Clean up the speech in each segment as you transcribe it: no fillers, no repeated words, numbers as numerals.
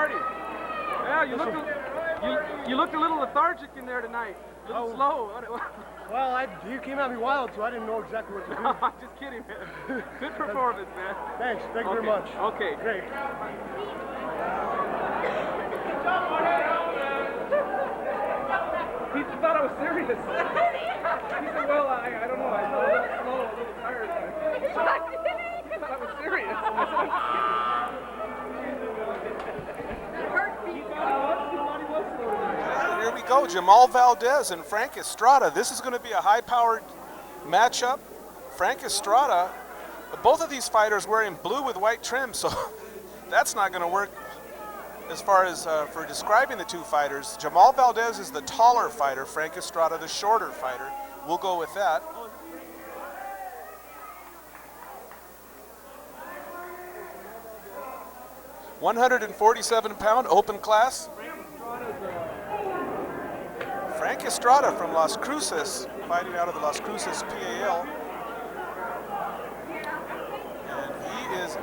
party. Yeah, you looked a little lethargic in there tonight. A little slow. Well, you came at me wild, so I didn't know exactly what to do. I'm just kidding, man. Good performance, man. Thanks. Thank you very much. Okay. Great. He thought I was serious. He said, well, I don't know. I felt a little slow, a little tired. He thought I was serious. Here we go, Jamal Valdez and Frank Estrada. This is going to be a high-powered matchup. Frank Estrada, both of these fighters wearing blue with white trim, so that's not going to work as far as for describing the two fighters. Jamal Valdez is the taller fighter, Frank Estrada the shorter fighter. We'll go with that. $147 open class. Frank Estrada from Las Cruces, fighting out of the Las Cruces PAL. And he is a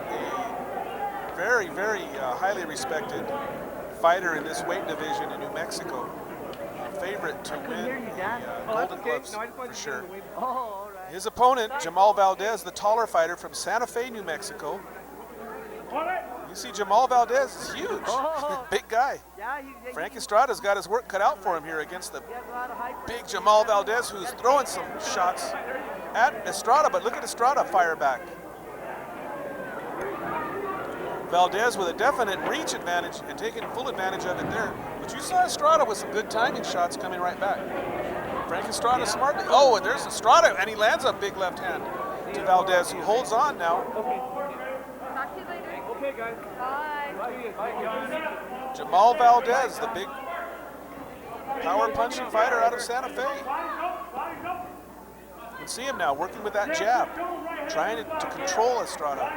very, very highly respected fighter in this weight division in New Mexico. Favorite to win the Golden Gloves for sure. His opponent, Jamal Valdez, the taller fighter from Santa Fe, New Mexico. You see Jamal Valdez is huge, big guy. Frank Estrada's got his work cut out for him here against the big Jamal Valdez, who's throwing some shots at Estrada, but look at Estrada fire back. Valdez with a definite reach advantage and taking full advantage of it there. But you saw Estrada with some good timing shots coming right back. Frank Estrada smartly. Oh, and there's Estrada, and he lands a big left hand to Valdez, who holds on now. Talk to you later. Okay, guys. Bye. Jamal Valdez, the big power punching fighter out of Santa Fe. You can see him now working with that jab, trying to control Estrada.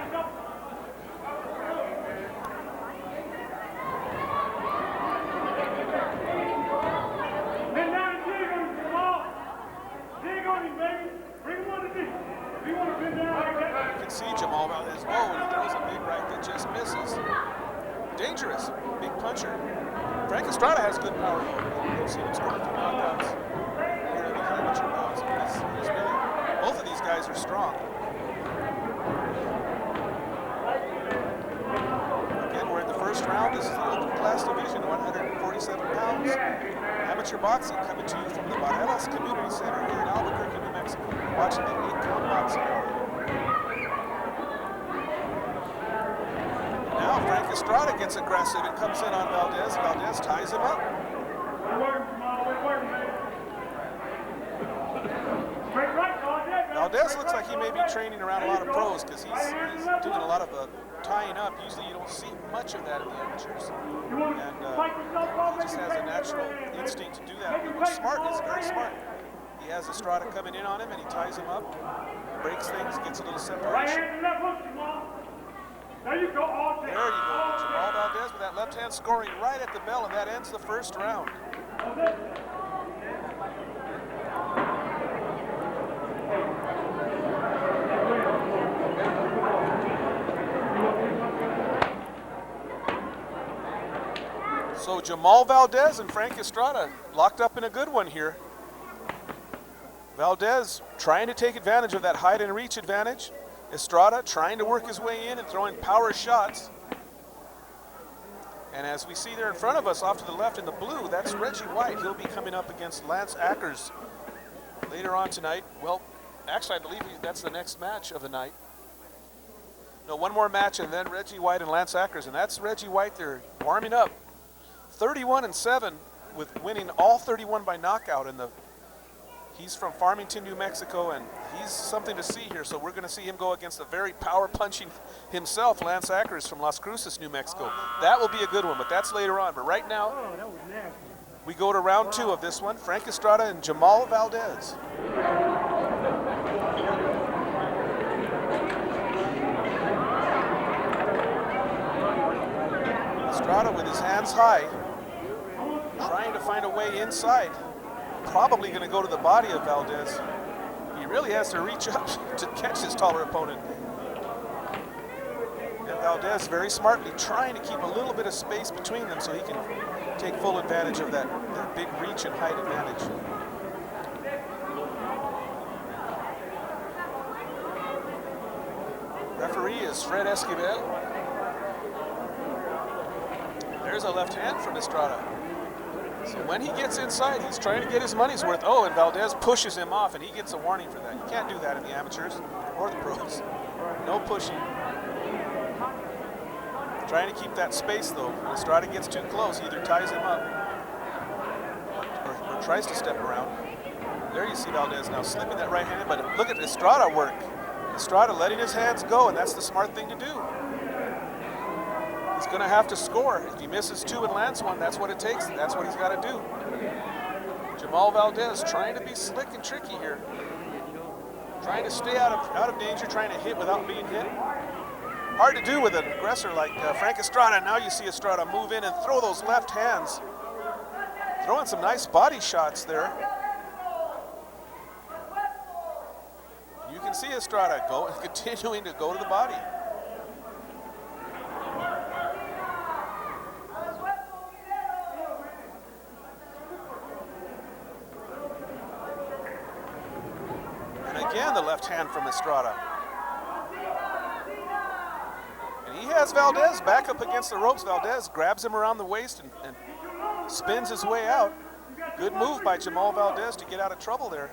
You can see Jamal Valdez, whoa, and he throws a big right that just misses. Dangerous, big puncher. Frank Estrada has good power. You've seen him score a few knockouts here in the amateur bouts. He's really, both of these guys are strong. Again, we're in the first round. This is the open class division, 147 pounds. Amateur boxing coming to you from the Barelas Community Center here in Albuquerque, New Mexico. We're watching the 8-count boxing. Now Frank Estrada gets aggressive and comes in on Valdez. Valdez ties him up. Valdez looks like he may be training around a lot of pros because he's doing a lot of tying up. Usually you don't see much of that in the amateurs. And he just has a natural instinct to do that. He's smart, he's very smart. He has Estrada coming in on him and he ties him up, breaks things, gets a little separation. There you go. Jamal Valdez with that left hand scoring right at the bell, and that ends the first round. So Jamal Valdez and Frank Estrada locked up in a good one here. Valdez trying to take advantage of that height and reach advantage. Estrada trying to work his way in and throwing power shots. And as we see there in front of us, off to the left in the blue, that's Reggie White. He'll be coming up against Lance Ackers later on tonight. Well, actually, I believe that's the next match of the night. No, one more match and then Reggie White and Lance Ackers. And that's Reggie White there warming up. 31-7 with winning all 31 by knockout in the. He's from Farmington, New Mexico, and he's something to see here. So we're going to see him go against a very power-punching himself, Lance Ackers from Las Cruces, New Mexico. That will be a good one, but that's later on. But right now, we go to round 2 of this one. Frank Estrada and Jamal Valdez. Estrada with his hands high, trying to find a way inside. Probably going to go to the body of Valdez. He really has to reach up to catch his taller opponent. And Valdez very smartly trying to keep a little bit of space between them so he can take full advantage of that big reach and height advantage. Referee is Fred Esquivel. There's a left hand from Estrada. So when he gets inside, he's trying to get his money's worth. Oh, and Valdez pushes him off, and he gets a warning for that. You can't do that in the amateurs or the pros. No pushing. Trying to keep that space, though. When Estrada gets too close, he either ties him up or tries to step around. There you see Valdez now slipping that right hand, but look at Estrada work. Estrada letting his hands go, and that's the smart thing to do. He's going to have to score. If he misses two and lands one, that's what it takes. That's what he's got to do. Jamal Valdez trying to be slick and tricky here. Trying to stay out of danger, trying to hit without being hit. Hard to do with an aggressor like Frank Estrada. Now you see Estrada move in and throw those left hands. Throwing some nice body shots there. You can see Estrada continuing to go to the body. Again, the left hand from Estrada. And he has Valdez back up against the ropes. Valdez grabs him around the waist and spins his way out. Good move by Jamal Valdez to get out of trouble there.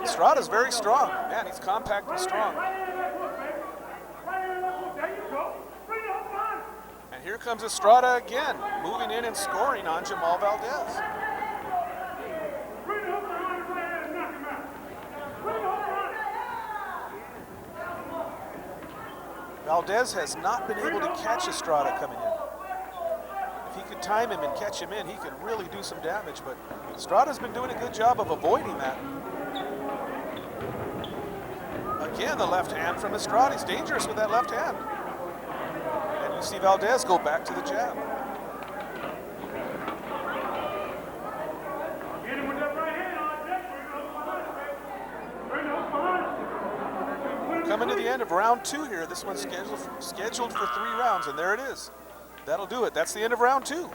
Estrada's very strong. Man, he's compact and strong. And here comes Estrada again, moving in and scoring on Jamal Valdez. Valdez has not been able to catch Estrada coming in. If he could time him and catch him in, he could really do some damage, but Estrada's been doing a good job of avoiding that. Again, the left hand from Estrada. He's dangerous with that left hand. And you see Valdez go back to the jab. Coming to the end of round two here. This one's scheduled for 3 rounds, and there it is. That'll do it. That's the end of round 2.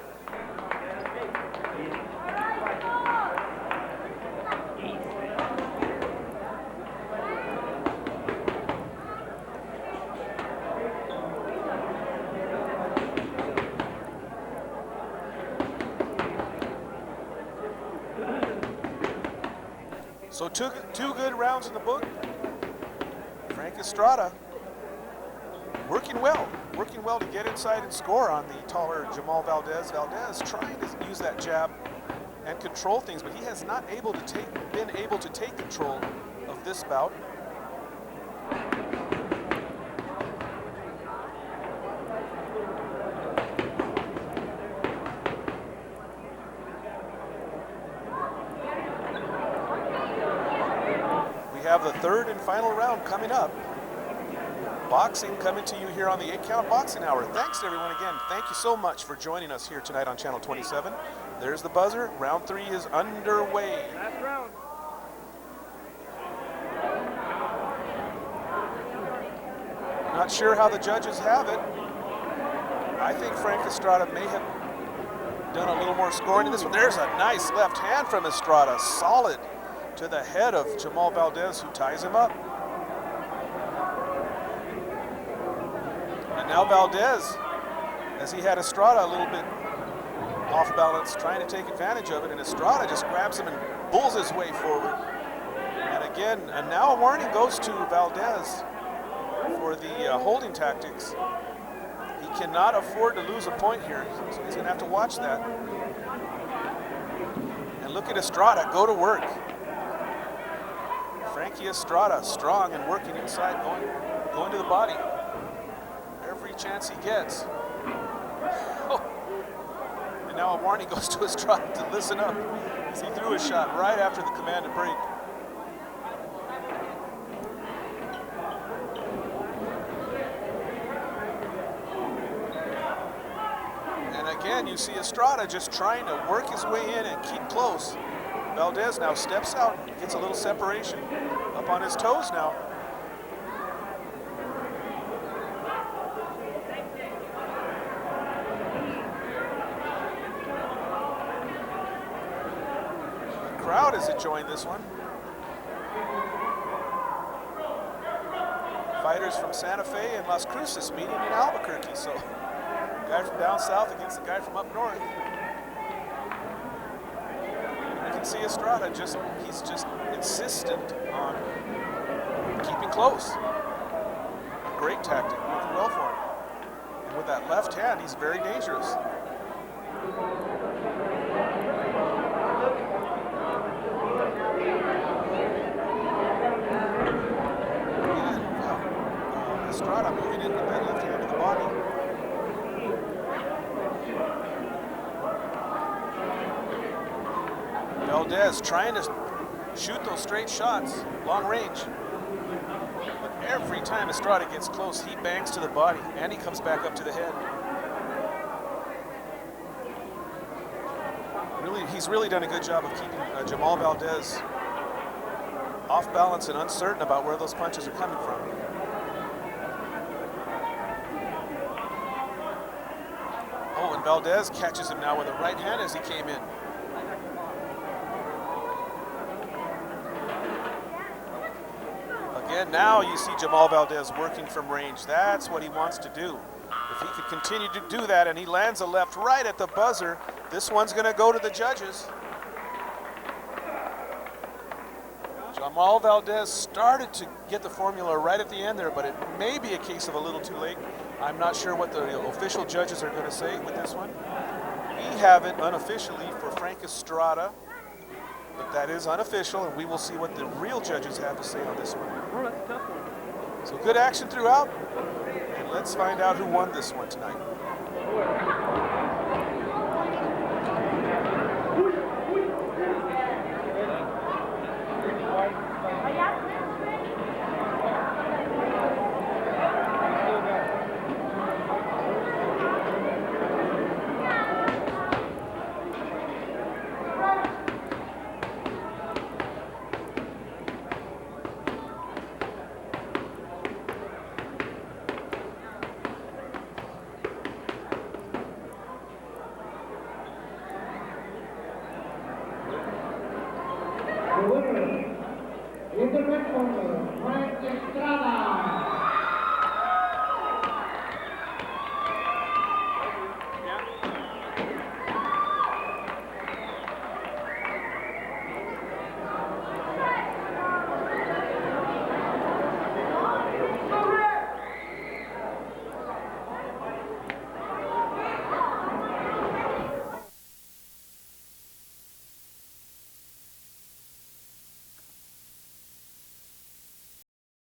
So two good rounds in the book. Frank Estrada working well to get inside and score on the taller Jamal Valdez. Valdez trying to use that jab and control things, but he has not been able to take control of this bout. We have the third and final round coming up. Boxing coming to you here on the 8-Count Boxing Hour. Thanks to everyone again. Thank you so much for joining us here tonight on Channel 27. There's the buzzer. Round 3 is underway. Last round. Not sure how the judges have it. I think Frank Estrada may have done a little more scoring in this one. There's a nice left hand from Estrada. Solid to the head of Jamal Valdez, who ties him up. And now Valdez, as he had Estrada a little bit off balance, trying to take advantage of it, and Estrada just grabs him and pulls his way forward. And again, and now a warning goes to Valdez for the holding tactics. He cannot afford to lose a point here, so he's going to have to watch that. And look at Estrada go to work. Frankie Estrada, strong and working inside, going to the body. Every chance he gets. Oh. And now a warning goes to Estrada to listen up, as he threw a shot right after the command to break. And again, you see Estrada just trying to work his way in and keep close. Valdez now steps out, gets a little separation. Up on his toes now. crowd is enjoying this one. Fighters from Santa Fe and Las Cruces meeting in Albuquerque. So, guy from down south against the guy from up north. You can see Estrada he's just insistent on keeping close. A great tactic, working well for him. And with that left hand, he's very dangerous. Estrada moving in with that left hand to the body. Valdez trying to shoot those straight shots, long range. But every time Estrada gets close, he bangs to the body and he comes back up to the head. He's really done a good job of keeping Jamal Valdez off balance and uncertain about where those punches are coming from. Oh, and Valdez catches him now with a right hand as he came in. Again, now you see Jamal Valdez working from range. That's what he wants to do. If he could continue to do that and he lands a left right at the buzzer, this one's going to go to the judges. Jamal Valdez started to get the formula right at the end there, but it may be a case of a little too late. I'm not sure what the official judges are going to say with this one. We have it unofficially for Frank Estrada, but that is unofficial, and we will see what the real judges have to say on this one. Oh, that's a tough one. So good action throughout, and let's find out who won this one tonight.